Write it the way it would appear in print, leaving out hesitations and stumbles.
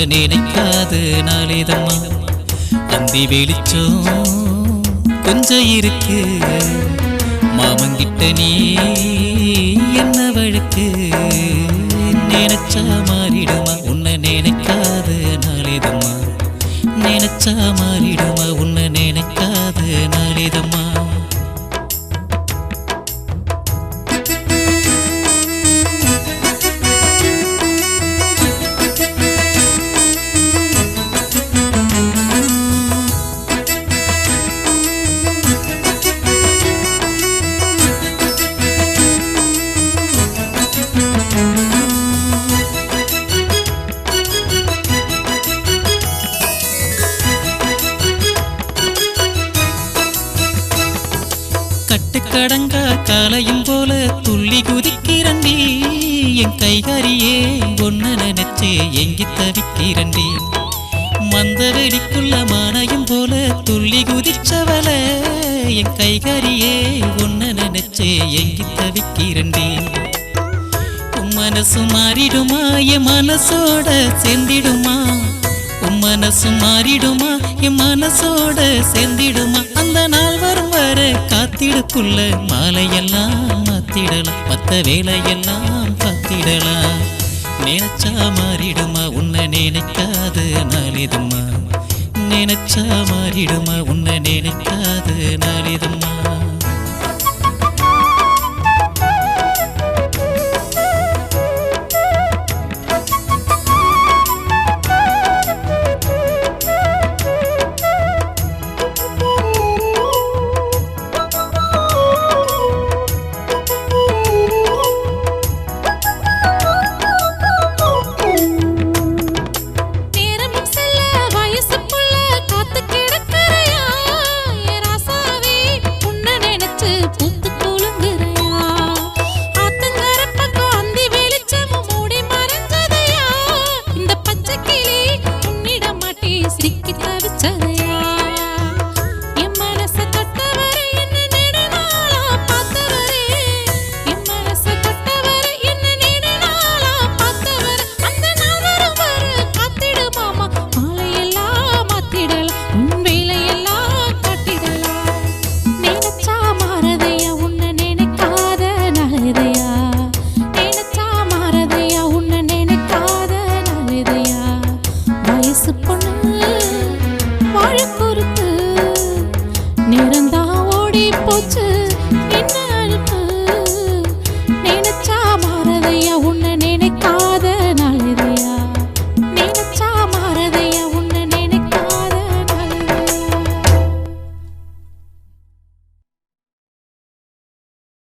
உன்னை நினைக்காத நாளேதம்மா. அந்தி வெளிச்சம் கொஞ்சம் இருக்கு, மாமங்கிட்ட நீ என்ன வழக்கு? நினைச்சா மாறிடுமா உன்னை நினைக்காத நாளேதம்மா. நினைச்சா மாறிடுமா உன்னை நினைக்காத நாளேதம்மா. கட்டுக்கடங்கா காலையும் போல துள்ளி குதிக்கிறண்டி, என் கைகாரியே ஒன்ன நினைச்சே எங்கி தவிக்கிறண்டி. மந்த வெடிக்குள்ள மானையும் போல துள்ளி குதிச்சவள, என் கைகாரியே ஒன்ன நினைச்சே எங்கி தவிக்கிறண்டி. உன் மனசு மாறிடுமா என் மனசோட சேர்ந்திடுமா? உன் மனசு மாறிடுமா என் மனசோட சேர்ந்திடுமா? அந்த நாள் வரும் வர காத்திடுக்குள்ள மாலையெல்லாம் மாத்திடலாம், மத்த வேலையெல்லாம் பார்த்திடலாம். நினைச்சா மாறிடுமா உன்னை நினைக்காத நாளிதம்மா. நினைச்சா மாறிடுமா உன்னை நினைக்காத நாளிதம்மா.